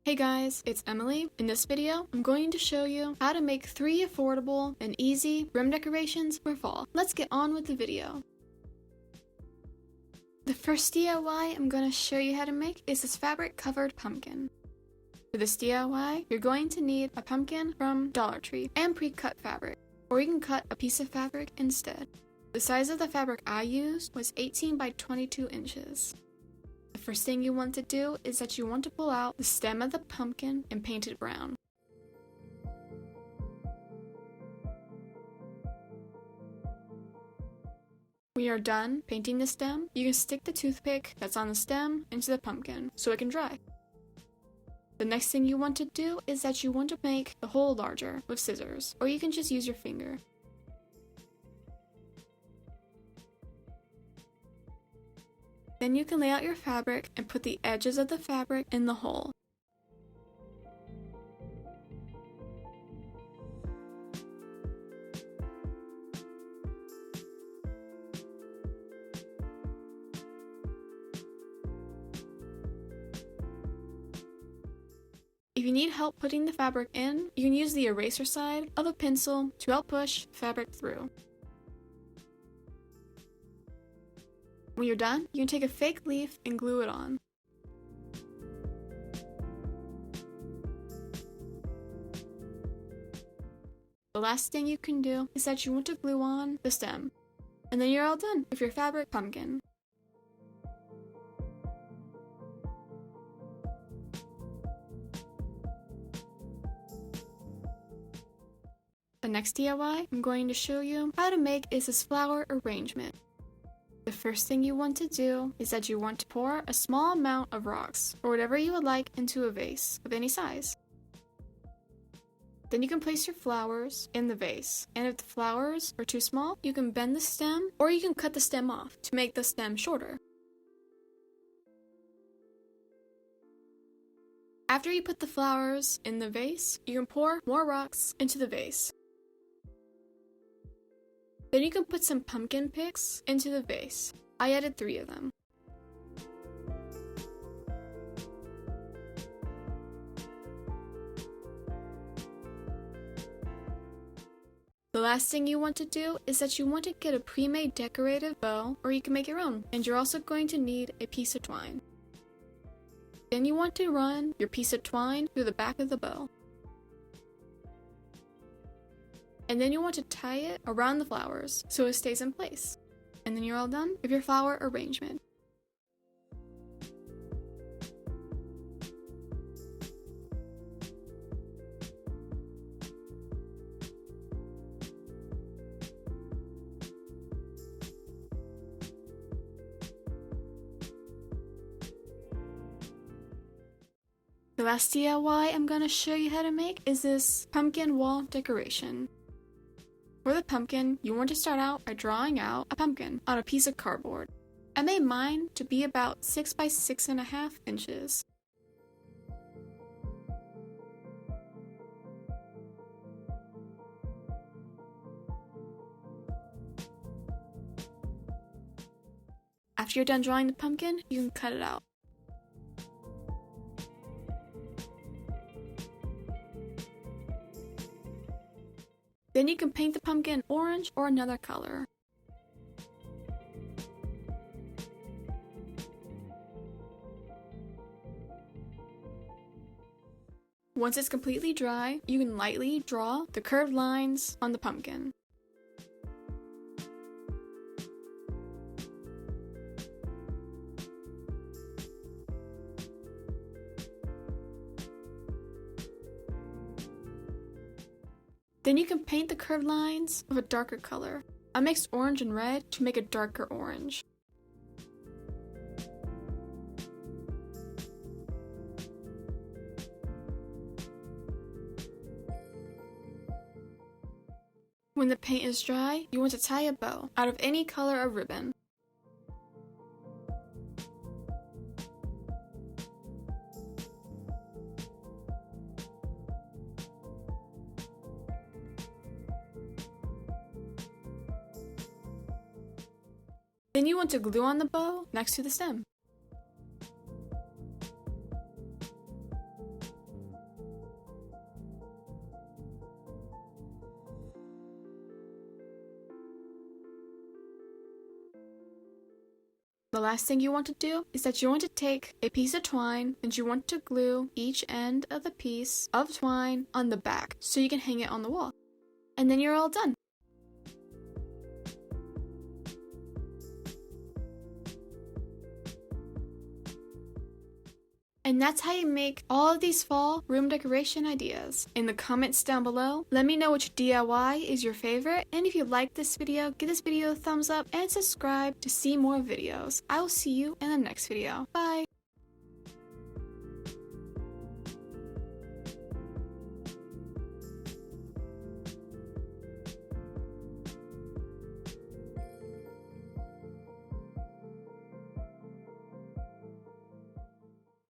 Hey guys, it's Emily. In this video, I'm going to show you how to make 3 affordable and easy room decorations for fall. Let's get on with the video. The first DIY I'm going to show you how to make is this fabric covered pumpkin. For this DIY, you're going to need a pumpkin from Dollar Tree and pre-cut fabric, or you can cut a piece of fabric instead. The size of the fabric I used was 18 by 22 inches. The first thing you want to do is that you want to pull out the stem of the pumpkin and paint it brown. When you're done painting the stem, you can stick the toothpick that's on the stem into the pumpkin so it can dry. The next thing you want to do is that you want to make the hole larger with scissors, or you can just use your finger. Then you can lay out your fabric and put the edges of the fabric in the hole. If you need help putting the fabric in, you can use the eraser side of a pencil to help push fabric through. When you're done, you can take a fake leaf and glue it on. The last thing you can do is that you want to glue on the stem, and then you're all done with your fabric pumpkin. The next DIY I'm going to show you how to make is this flower arrangement. The first thing you want to do is that you want to pour a small amount of rocks, or whatever you would like, into a vase of any size. Then you can place your flowers in the vase, and if the flowers are too small, you can bend the stem, or you can cut the stem off to make the stem shorter. After you put the flowers in the vase, you can pour more rocks into the vase. Then you can put some pumpkin picks into the vase. I added 3 of them. The last thing you want to do is that you want to get a pre-made decorative bow, or you can make your own, and you're also going to need a piece of twine. Then you want to run your piece of twine through the back of the bow. And then you want to tie it around the flowers so it stays in place. And then you're all done with your flower arrangement. The last DIY I'm going to show you how to make is this pumpkin wall decoration. For the pumpkin, you want to start out by drawing out a pumpkin on a piece of cardboard. I made mine to be about 6 by 6.5 inches. After you're done drawing the pumpkin, you can cut it out. Then you can paint the pumpkin orange or another color. Once it's completely dry, you can lightly draw the curved lines on the pumpkin. Then you can paint the curved lines with a darker color. I mixed orange and red to make a darker orange. When the paint is dry, you want to tie a bow out of any color of ribbon. Then you want to glue on the bow next to the stem. The last thing you want to do is that you want to take a piece of twine and you want to glue each end of the piece of twine on the back so you can hang it on the wall. And then you're all done. And that's how you make all of these fall room decoration ideas. In the comments down below, let me know which DIY is your favorite. And if you like this video, give this video a thumbs up and subscribe to see more videos. I will see you in the next video. Bye!